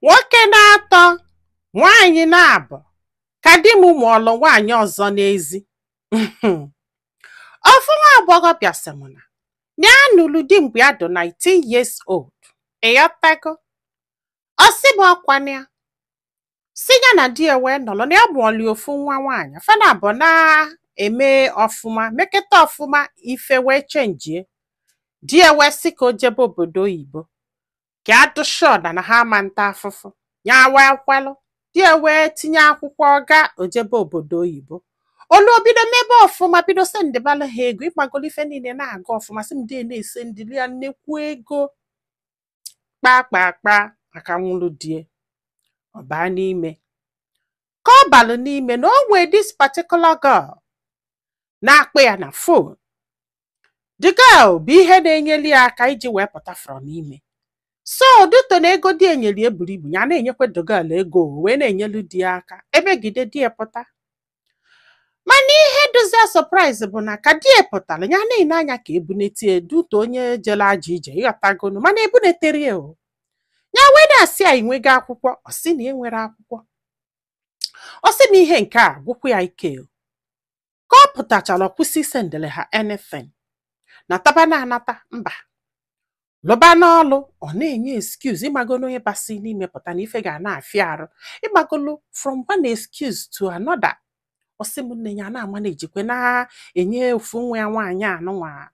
nwoke na-atọ nwaanyị na-abụ ka di m mụọlụ nwaanyị ọzọ n'ezi. Ofu nwa agbọghọbịa sị m na ya nụrụ di mgbe ya dị 19 years old. Ịghọtago? Ọ sị m ọkwana ya si ya na di ya wee nọrọ na ya mụọlụ ofu nwa nwaanyị fana abụ na-eme ọfụma meketa ọfụma ife wee chenjie. Di ya wee sị ka o jebe obodo oyibo ka adụshọda na ha ama nta afụfụ ya wee kwelụ. Di ya wee tinye akwụkwọ ọga ojebe obodo oyibo. Olu obido mebe ọfụma bido sendịbalụ ha ego ịgbagolo ife niile na-aga ọfụma sị m di na-ese ndịli ya nnekwu ego kpakpakpa maka nwụrụ die. Ọ baa n'ime ka ọ balụ n'ime na o nwee this particular girl na-akpọ ya na phone. The girl bụ ihe na-enyeli ya aka iji wee pụta from ime. So duto na ego di enyeli eburu ibu ya na-enyekwa the girl ego wee na-enyelu di ya aka emegide di ya pụta. Mana ihe dozie surprise bụ na ka di ya pụtara ya na-ene anya ka ebunetie duto onye jele aja ije ịghọtagonu mana ebunetere ya o. Ya wee na-asị ya inwego akwụkwọ ọ sị na enwere akwụkwọ. Ọ sị na ihe nke a gwụkwa ya ike o. Ka ọ pụtachara kwụsị sendele ha anything na taba na anata mba lụba n'ọlụ ọ na-enye excuse ịmagolo onye basi n'ime pụta na ife ga na-afịa arụ ịgbagolo from one excuse to another. Ọ sị m nne ya na-ama na-ejikwe na-enye ofu nwa ya nwaanyị anụnwa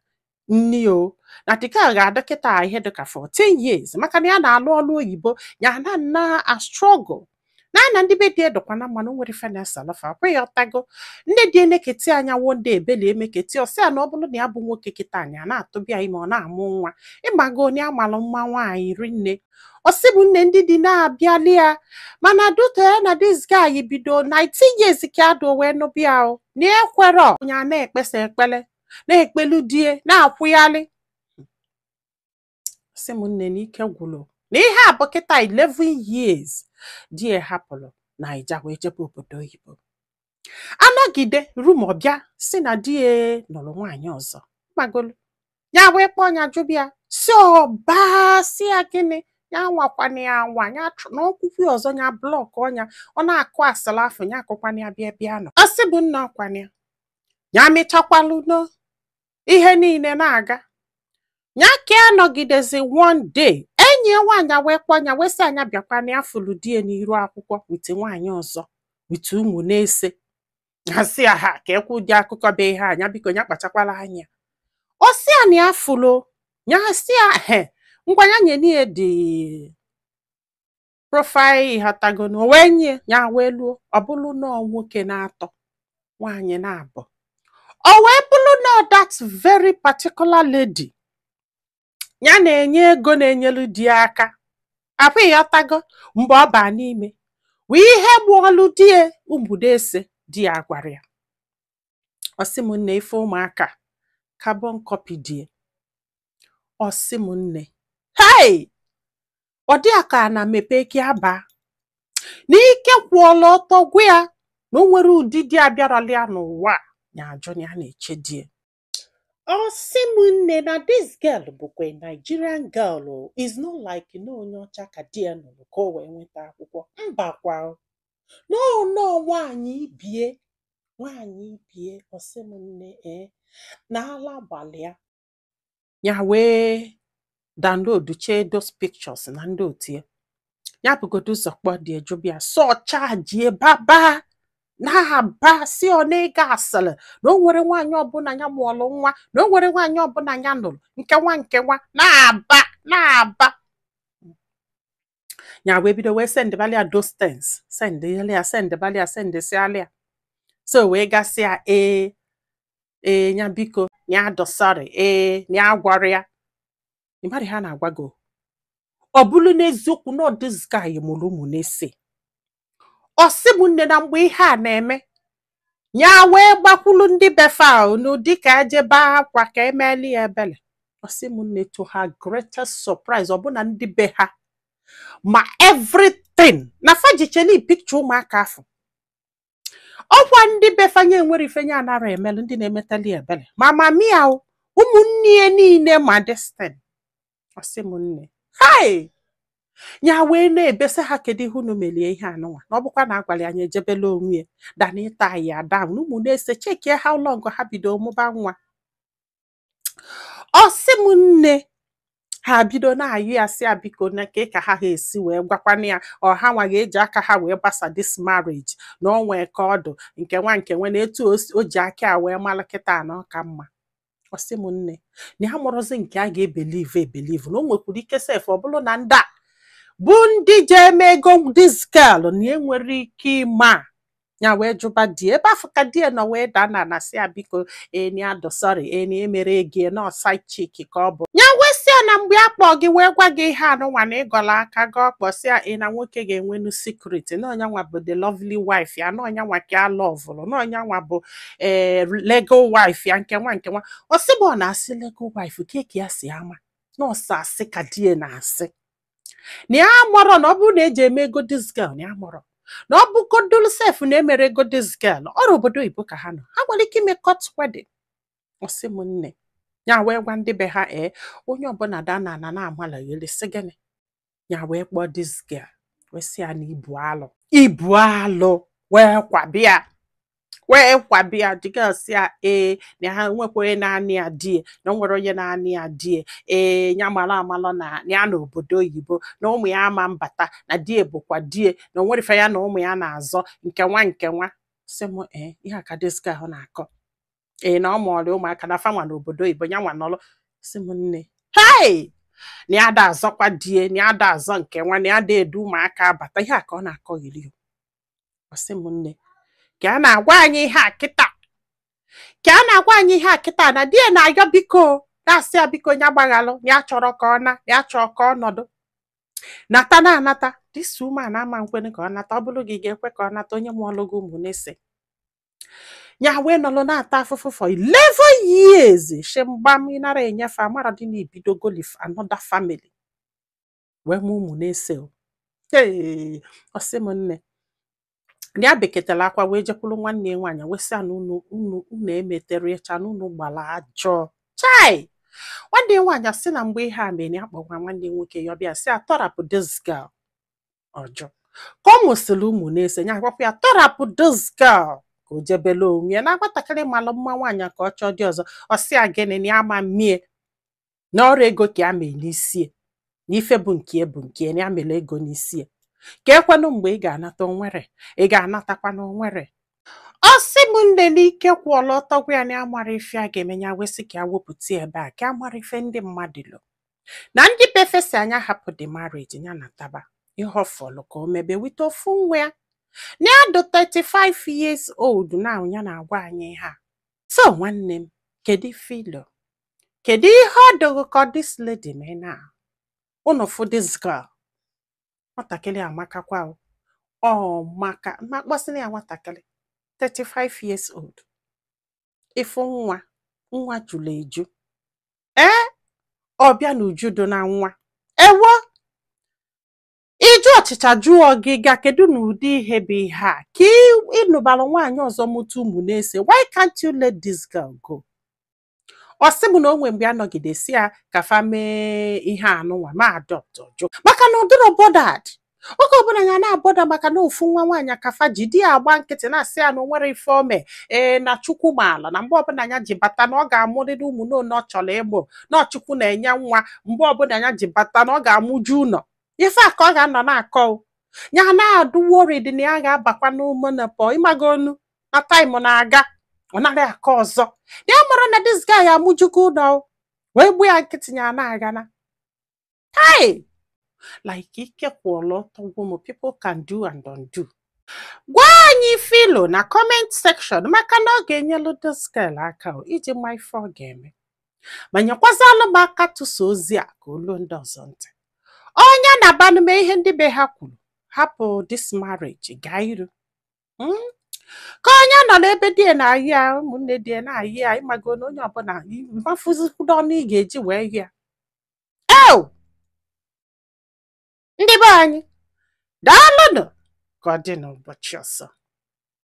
nni o na dịka ga-adị kịta ihe dịka 14 years maka na ya na-alụ ọlụ oyibo ya na a struggle na ndị be dị edokwana mmanụ nwere fenesalafa kwe ya ọtago ndị dị eneketi anya wonde ebele emeketi ọsị ya na ọ bụrụ na ya bụ nwoke kịta anya na-atụbịa ime ọ na-amụ nwa ịmago onye amalụ mma nwaanyị rinne. Ọ sị bụ nne ndị dị na-abịali ya mana duto ya na this guy bido 19 years ka adụ wee nụbịa o na ekwere onye a na-ekpesa ekpele na-ekpelu die na-akwụyalị. Sị m nne na ike gwụlụ na ihe a bụ kịta 11 years di ya hapụrụ Naija wee jebe obodo oyibo. Anọgide rumọ bịa si na di ya nụrụ nwaanyị ọzọ magolu ya wee kpọọ ya jụbịa si ọba si ya gịnị ya nwakwana ya nwa ya na okwukwu ọzọ ya blọk ọnya ọ na-akụ asịla afọ ya akụkwana ya bịa nọ. Ọ sị bụ nna ọkwana ya mechakwalụ no ihe niile na-aga ya ka anọgidezi one day enyi nwaanyị wee kpọnya wee sị anya bịakwana ya fụlụ die n'iru akwụkwọ wite nwaanyị ọzọ wite ụmụ na-ese asị ya ha ka ekwu dị akụkọ be ihe anya biko ya kpachakwala anya. Ọ sị ya na ya fụlụ ya sị ya ngwa ya nye n'ihe dị profile ịghọtagonu wee nye ya wee luo ọ bụrụ nọọ nwoke na-atọ nwaanyị na-abụ. O wee bụrụ nọọ that very particular lady ya na-enye ego na-enyelu di aka akwa ịghọtago mgbe ọ baa n'ime wee ihe gbuolu di ya ụmụdese di ya gwara ya. Ọ sị m nne ife ụmụaka carbon copy die. Ọ sị m nne hey ọ dị ya ka na mepe ka aba n'ike kwụọla ọtọ gwa ya na o nwere ụdị di abịarala ya n'ụwa ya ajụ ya na-eche di ya. Ọ sị m nne na this girl bụkwa Nigerian girl is not like na onye ọcha ka di ya nụrụ ka o wee nweta akwụkwọ mbakwa no nwaanyị bie. Ọ sị m nne na ala gbalịa ya wee download chee those pictures na ndị otie ya bụgodo ụzọ kpọ dị ejubịa so chaji baba na-aba si ọ na-ego asịrị na o nwere nwaanyị ọbụla ya mụọlụ nwa na o nwere nwaanyị ọbụla ya nụrụ nkewa na-aba ya wee bido wee sendịbalịa those things sendịbalịa so wee gasịa ya biko ya dosari ya gwara ya ịmarị ha na-agwago ọ bụrụ n'eziokwu na this guy mụrụ ụmụ na-ese. Ọ sị m nne na mgbe ihe a na-eme ya wee gbakwulu ndị befa n'ụdị ka ejebe akwa ka emeli ya ebele. Ọ sị m nne to her greatest surprise ọbụna ndị be ha ma everything na fajicheli picture ụmụaka afọ ọkwa ndị befanye enwere ifenye anara emelu ndị na-emetali ebele ma mamia ụmụnne ya niile ma destin. Ọ sị m nne hai nya wee na-ebesa ha kedu ihe unu melie ihe anụnwa na ọ bụkwa na agwara anyị ejebela onwe ya dana ịta ya ada ụmụ na-ese chekie how long ha bido mụba nwa. Ọ sị m nne ha bido na-ayụ ya sị ya biko na ka ha esi wee gwakwana ya ọ ha nwa ga-eji aka ha wee gbasa this marriage na ọ nwee ka ọdụ nke nwa na etu o ji aka ya wee malụ kịta na ọka mma. Ọ sị m nne na ya mụrụzi nke a ga-ebelive na o nwekwuru ike sef ọ bụrụ na ndị a bụ ndị je eme ego this girl na enwere ike ịma ya wee jụba di ebe afọ ka di nọ wee daa na sị ya biko sorry emere gị na side chick ka ọ bụ ya wee sị ya na mgbe a kpọ gị wee gwa gị ihe anụnwa na ịgọla aka gị ọkpọsịa na nwoke ga-enwenu secret na ọnyanwa bụ the lovely wife ya na ọnyanwa ka a lovụrụ na ọnyanwa bụ legal wife ya nke nwa ọ sị bụ ọ na-asị legal wife ka ya si ama na ọsọ asị ka di na-asị na ya mụrụ na ọ bụrụ na eji eme ego this girl na ya mụrụ na ọ bụ godolu sef na emere ego this girl ọrụ obodo oyibo ka ha nọ ha nwere ike ime court wedding. Ọ sị m nne ya wee gwa ndị be ha onye ọbụla dana na-amala yeli sị gịnị ya wee kpọọ this girl wee sị ya na ibu alụ wee kwabịa the girl sị ya na ha nwekwa onye na-anị ya die na nwere onye na-anị ya die ya mara amalụ na ya na obodo oyibo na ụmụ ya ama mbata na die bụkwa die na onwerife ya na ụmụ ya na-azọ nke nwa. Sị m ihe a ka this girl na-akọ na ọ mụọrọ ụmụaka na fanwa na obodo oyibo ya nwa nọrọ. Sị m nne hei na ya da azọkwa die na ya da azọ nke nwa na ya da edu ụmụaka abata ihe a ka ọ na-akọ yiri. Ọ sị m nne ka a na-agwa anyị ihe a kịta na die na-ayọ biko na-asị ya biko ya gbaghalụ ya chọrọ ka ọ na ya chọọ ka ọ nọdụ nata na anata this woman ama nkwene ka ọ nata ọ bụrụ gị ga-ekwe ka ọ nata onye mụọlụ gị ụmụ na-ese ya wee nọlụ na-ata afụfụ for 11 years shemgbam ịnara enyefe amara dị na ibido golif another family wee mụ ụmụ na-ese. Ọ sị m nne ya beketara akwa wee jekwuru nwanne ya nwaanyị wee sị na unu emetere echa na unu gbara ajọ chai. Nwanne ya nwaanyị sị na mgbe ihe a mere ya kpọgwa nwanne ya nwoke ya ọbịa sị atọrapụ this girl ọjọọ ka ọ mụsịrị ụmụ na-ese ya gwakwa ya tọrapụ this girl ka o jebele onwe ya na agbatakịrị malụ mma nwaanyị ka ọ chọọ dị ọzọ. Ọ sị ya gịnị na ya ama mmie na ọrụ ego ka ya mee n'isie na ife bụ nke na ya mere ego n'isie ka ekwenụ mgbe ị ga-anata onwere ị ga-anatakwa na onwere. Ọ sị m nne n'ike kwụọla ọtọgwụ ya na ya mara ife a ga-eme ya wesị ka ya wepụta ebe a ka ya mara ife ndị mmadụ lụ na ndị befesi anya hapụ the marriage ya na taba ihe ọfọlụ ka o mebe wite ofu nwa ya na ya dị 35 years old na ya na-agwa anyị ha. So nwanne m kedu ife ilo kedu ihe ọ dụghị ka this lady mee na unu fụ this girl nwatakịrị amakakwa ọ maka makpọsịrị ya nwatakịrị 35 years old ịfụ nwa jụrụ eju ọbịa na uju do na nwa ewo iju ọchịcha jụọ gị ga kedu na ụdị ihe bụ ihe a ka ịnụbara nwaanyị ọzọ mụta ụmụ na-ese why can't you let this girl go? Ọ sị m na onwe mgbe anọgidesi ya ka fa mee ihe anụnwa ma adopt ọjụ maka na ụdịrọ bọdad oge ọbụla ya na-abọda maka na ofu nwa nwaanyị ka fa ji di ya agba nkịtị na-asị ya na onwere ife ome na chukwu maala na mgbe ọbụla ya ji bata na ọ ga-amụrịrị ụmụ n'one ọ chọrọ ịmụ na chukwu na-enye nwa mgbe ọbụla ya ji bata na ọ ga-amụju ụlọ ife a ka ọ ga-anọ na-akọ ya na-adụ worried na ya ga-abakwa n'umenopọ ịmaga onu na taịm na-aga ọ naghị akọ ọzọ ya mara na this guy ya amụjugo ụlọ wee gbuo ya nkịtị ya na-aga na hey like ike kwụọla ọtọgwụ m people can do and undo. Gwa anyị filo na comment section maka na ọ ga-enyelu this girl aka iji ma ife ọ ga-eme ma nyekwazalụ m aka tụsa ozi a ka olu ndị ọzọ ntị onye na-abanume ihe ndị be ha kwuru hapụ this marriage gaa iru ka onye nọ n'ebe die na-ayị ya ụmụnne die na-ayị ya ịmago na onye ọbụla mafụzikwudo ọnụ ị ga-eji wee yị ya ndị be anyị daalụnụ ka ọ dị n'ụbọchị ọzọ.